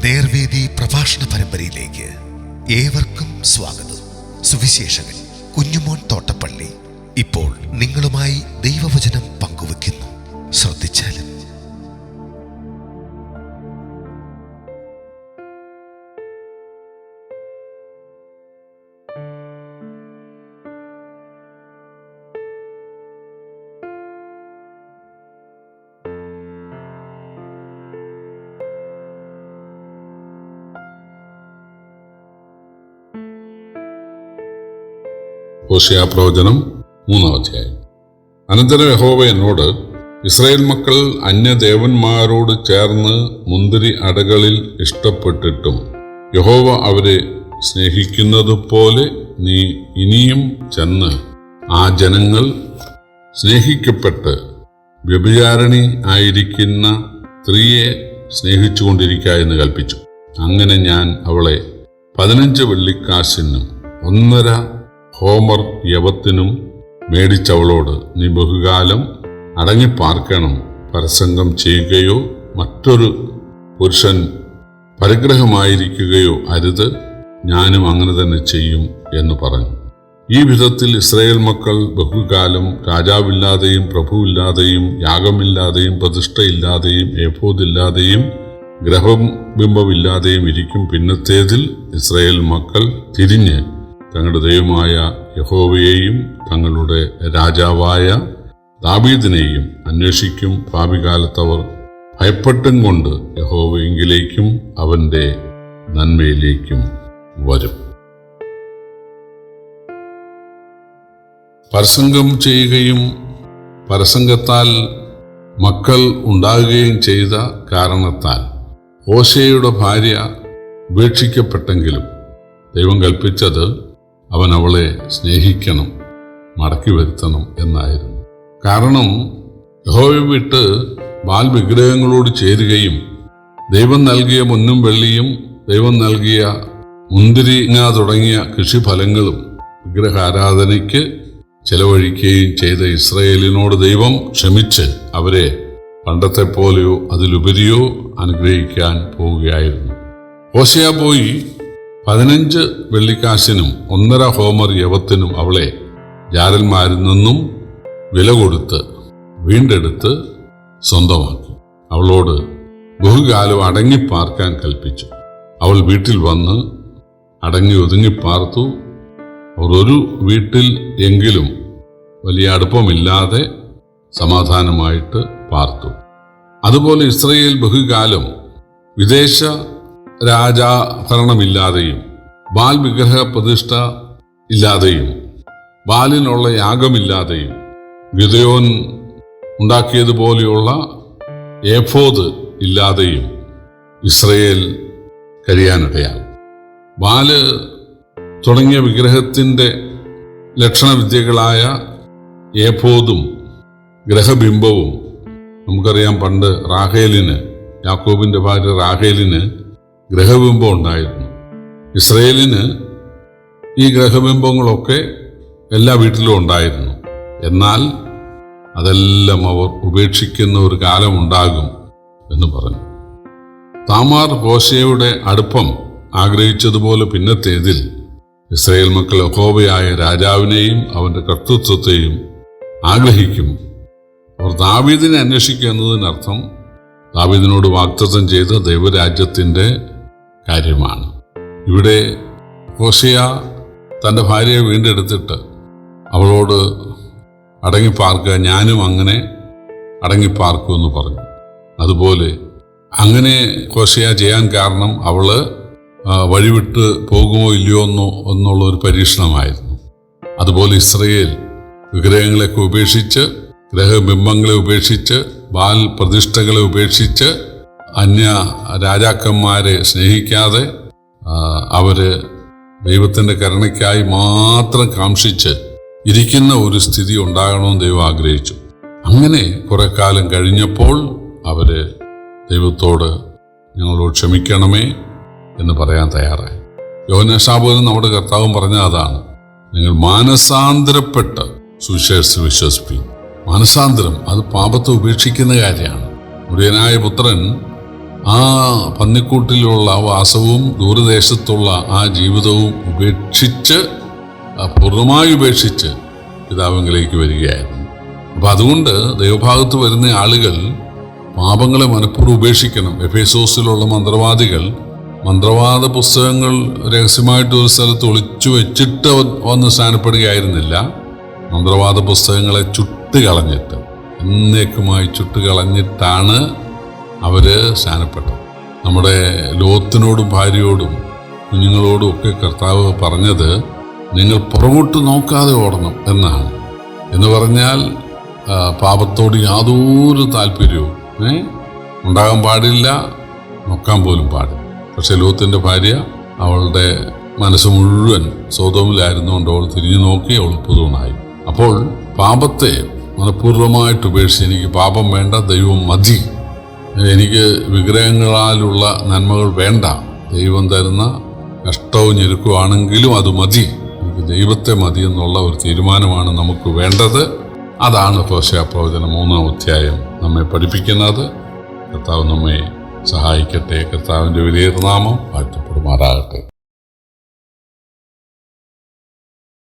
നേർവേദി പ്രഭാഷണ പരമ്പരയിലേക്ക് ഏവർക്കും സ്വാഗതം. സുവിശേഷകൻ കുഞ്ഞുമോൻ തോട്ടപ്പള്ളി ഇപ്പോൾ നിങ്ങളുമായി ദൈവവചനം പങ്കുവെക്കുന്നു. ശ്രദ്ധിച്ചാലും. ഹോശേയ പ്രവചനം 3-ാം അധ്യായം. അനന്തരം യഹോവ എന്നോട്, ഇസ്രായേൽ മക്കൾ അന്യദേവന്മാരോട് ചേർന്ന് മുന്തിരി അടകളിൽ ഇഷ്ടപ്പെട്ടിട്ടും യഹോവ അവരെ സ്നേഹിക്കുന്നതുപോലെ നീ ഇനിയും ചെന്ന് ആ ജനങ്ങൾ സ്നേഹിക്കപ്പെട്ട് വ്യഭിചാരിണി ആയിരിക്കുന്ന സ്ത്രീയെ സ്നേഹിച്ചുകൊണ്ടിരിക്കുക എന്ന് കൽപ്പിച്ചു. അങ്ങനെ ഞാൻ അവളെ 15 വെള്ളിക്കാശിനും 1.5 ഹോമർ യവത്തിനും മേടിച്ചവളോട്, നീ ബഹുകാലം അടങ്ങിപ്പാർക്കണം, പരസംഗം ചെയ്യുകയോ മറ്റൊരു പുരുഷൻ പരിഗ്രഹമായിരിക്കുകയോ അരുത്, ഞാനും അങ്ങനെ തന്നെ ചെയ്യും എന്ന് പറഞ്ഞു. ഈ വിധത്തിൽ ഇസ്രായേൽ മക്കൾ ബഹുകാലം രാജാവില്ലാതെയും പ്രഭുവില്ലാതെയും യാഗമില്ലാതെയും പ്രതിഷ്ഠയില്ലാതെയും ഏഫോദില്ലാതെയും ഗ്രഹബിംബമില്ലാതെയും ഇരിക്കും. പിന്നത്തേതിൽ ഇസ്രായേൽ മക്കൾ തിരിഞ്ഞ് തങ്ങളുടെ ദൈവമായ യഹോവയെയും തങ്ങളുടെ രാജാവായ ദാവീദിനെയും അന്വേഷിക്കും. ഭാവികാലത്തവർ ഭയപ്പെട്ടും കൊണ്ട് യഹോവയെങ്കിലേക്കും അവന്റെ നന്മയിലേക്കും വരും. പരസംഗം ചെയ്യുകയും പരസംഗത്താൽ മക്കൾ ഉണ്ടാകുകയും ചെയ്ത കാരണത്താൽ ഹോശേയയുടെ ഭാര്യ ഉപേക്ഷിക്കപ്പെട്ടെങ്കിലും ദൈവം കൽപ്പിച്ചത് അവൻ അവളെ സ്നേഹിക്കണം, മടക്കി വരുത്തണം എന്നായിരുന്നു. കാരണം യഹോവയെ വിട്ട് ബാൽ വിഗ്രഹങ്ങളോട് ചേരുകയും ദൈവം നൽകിയ പൊന്നും വെള്ളിയും ദൈവം നൽകിയ മുന്തിരിങ്ങ തുടങ്ങിയ കൃഷിഫലങ്ങളും വിഗ്രഹാരാധനയ്ക്ക് ചെലവഴിക്കുകയും ചെയ്ത ഇസ്രായേലിനോട് ദൈവം ക്ഷമിച്ച് അവരെ പണ്ടത്തെ പോലെയോ അതിലുപരിയോ അനുഗ്രഹിക്കാൻ പോവുകയായിരുന്നു. ഹോശേയ പോയി 15 വെള്ളിക്കാശിനും 1.5 ഹോമർ യവത്തിനും അവളെ ജാരന്മാരിൽ നിന്നും വില കൊടുത്ത് വീണ്ടെടുത്ത് സ്വന്തമാക്കി. അവളോട് ബഹുകാലം അടങ്ങിപ്പാർക്കാൻ കൽപ്പിച്ചു. അവൾ വീട്ടിൽ വന്ന് അടങ്ങി ഒതുങ്ങിപ്പാർത്തു. അവർ ഒരു വീട്ടിൽ എങ്കിലും വലിയ അടുപ്പമില്ലാതെ സമാധാനമായിട്ട് പാർത്തു. അതുപോലെ ഇസ്രായേൽ ബഹുകാലം വിദേശ രാജാഭരണമില്ലാതെയും ബാൽ വിഗ്രഹ പ്രതിഷ്ഠ ഇല്ലാതെയും ബാലിനുള്ള യാഗമില്ലാതെയും ഗിദെയോൻ ഉണ്ടാക്കിയതുപോലെയുള്ള ഏഫോദ് ഇല്ലാതെയും ഇസ്രായേൽ കഴിയാനിടയാകും. ബാല് തുടങ്ങിയ വിഗ്രഹത്തിൻ്റെ ലക്ഷണവിദ്യകളായ ഏഫോദും ഗ്രഹബിംബവും നമുക്കറിയാം. പണ്ട് റാഹേലിന്, യാക്കോബിൻ്റെ ഭാര്യ റാഹേലിന് ഗ്രഹബിംബം ഉണ്ടായിരുന്നു. ഇസ്രായേലിന് ഈ ഗ്രഹബിംബങ്ങളൊക്കെ എല്ലാ വീട്ടിലും ഉണ്ടായിരുന്നു. എന്നാൽ അതെല്ലാം അവർ ഉപേക്ഷിക്കുന്ന ഒരു കാലമുണ്ടാകും എന്ന് പറഞ്ഞു. താമാർ ഹോശേയയുടെ അടുപ്പം ആഗ്രഹിച്ചതുപോലെ പിന്നത്തേതിൽ ഇസ്രായേൽ മക്കൾ യഹോവയായ രാജാവിനെയും അവന്റെ കർത്തൃത്വത്തെയും ആഗ്രഹിക്കും. അവർ ദാവീദിനെ അന്വേഷിക്കുക എന്നതിനർത്ഥം ദാവീദിനോട് വാഗ്ദത്തം ചെയ്ത ദൈവരാജ്യത്തിൻ്റെ കാര്യമാണ്. ഇവിടെ ഹോശേയ തൻ്റെ ഭാര്യയെ വീണ്ടെടുത്തിട്ട് അവളോട് അടങ്ങിപ്പാർക്കുക, ഞാനും അങ്ങനെ അടങ്ങിപ്പാർക്കുമെന്ന് പറഞ്ഞു. അതുപോലെ അങ്ങനെ ഹോശേയ ചെയ്യാൻ കാരണം അവള് വഴിവിട്ട് പോകുമോ ഇല്ലയോ എന്നുള്ളൊരു പരീക്ഷണമായിരുന്നു. അതുപോലെ ഇസ്രായേൽ വിഗ്രഹങ്ങളെയൊക്കെ ഉപേക്ഷിച്ച്, ഗ്രഹബിംബങ്ങളെ ഉപേക്ഷിച്ച്, ബാൽ പ്രതിഷ്ഠകളെ ഉപേക്ഷിച്ച്, അന്യ രാജാക്കന്മാരെ സ്നേഹിക്കാതെ അവര് ദൈവത്തിൻ്റെ കരുണയ്ക്കായി മാത്രം കാംക്ഷിച്ച് ഇരിക്കുന്ന ഒരു സ്ഥിതി ഉണ്ടാകണമെന്ന് ദൈവം ആഗ്രഹിച്ചു. അങ്ങനെ കുറെ കാലം കഴിഞ്ഞപ്പോൾ അവര് ദൈവത്തോട് ഞങ്ങളോട് ക്ഷമിക്കണമേ എന്ന് പറയാൻ തയ്യാറായി. യോഹന്നാൻ നമ്മുടെ കർത്താവും പറഞ്ഞ അതാണ്, നിങ്ങൾ മാനസാന്തരപ്പെട്ട് സുവിശേഷത്തിൽ വിശ്വസിപ്പിക്കും. മാനസാന്തരം അത് പാപത്തെ ഉപേക്ഷിക്കുന്ന കാര്യമാണ്. മുടിയനായ പുത്രൻ ആ പന്നിക്കൂട്ടിലുള്ള വാസവും ദൂരദേശത്തുള്ള ആ ജീവിതവും ഉപേക്ഷിച്ച്, പൂർണ്ണമായി ഉപേക്ഷിച്ച് പിതാവിലേക്ക് വരികയായിരുന്നു. അപ്പം അതുകൊണ്ട് ദൈവഭാഗത്ത് വരുന്ന ആളുകൾ പാപങ്ങളെ മനഃപൂർവ്വം ഉപേക്ഷിക്കണം. എഫേസോസിലുള്ള മന്ത്രവാദികൾ മന്ത്രവാദ പുസ്തകങ്ങൾ രഹസ്യമായിട്ട് ഒരു സ്ഥലത്ത് ഒളിച്ചു വെച്ചിട്ട് വന്ന് സ്നാനപ്പെടുകയായിരുന്നില്ല. മന്ത്രവാദ പുസ്തകങ്ങളെ ചുട്ടുകളഞ്ഞിട്ട്, എന്നേക്കുമായി ചുട്ടുകളഞ്ഞിട്ടാണ് അവർ സ്നാനപ്പെട്ടത്. നമ്മുടെ ലോത്തിനോടും ഭാര്യയോടും കുഞ്ഞുങ്ങളോടും ഒക്കെ കർത്താവ് പറഞ്ഞത് നിങ്ങൾ പുറകോട്ട് നോക്കാതെ ഓടണം എന്നാണ്. എന്ന് പറഞ്ഞാൽ പാപത്തോട് യാതൊരു താല്പര്യവും ഉണ്ടാകാൻ പാടില്ല, നോക്കാൻ പോലും പാടില്ല. പക്ഷെ ലോത്തിൻ്റെ ഭാര്യ, അവളുടെ മനസ്സ് മുഴുവൻ സോതോമിലായിരുന്നുകൊണ്ട് അവൾ തിരിഞ്ഞു നോക്കി, അവൾ പുതുവനായി. അപ്പോൾ പാപത്തെ മനഃപൂർവ്വമായിട്ട് ഉപേക്ഷിച്ച് എനിക്ക് പാപം വേണ്ട, ദൈവം മതി, എനിക്ക് വിഗ്രഹങ്ങളാലുള്ള നന്മകൾ വേണ്ട, ദൈവം തരുന്ന കഷ്ടവും ഞെരുക്കുവാണെങ്കിലും അത് മതി, എനിക്ക് ദൈവത്തെ മതി എന്നുള്ള ഒരു തീരുമാനമാണ് നമുക്ക് വേണ്ടത്. അതാണ് ഹോശേയ-പ്രവചനം 3-ാം അധ്യായം നമ്മെ പഠിപ്പിക്കുന്നത്. കർത്താവ് നമ്മെ സഹായിക്കട്ടെ. കർത്താവിൻ്റെ വലിയ നാമം വാഴ്ത്തപ്പെടുമാറാകട്ടെ.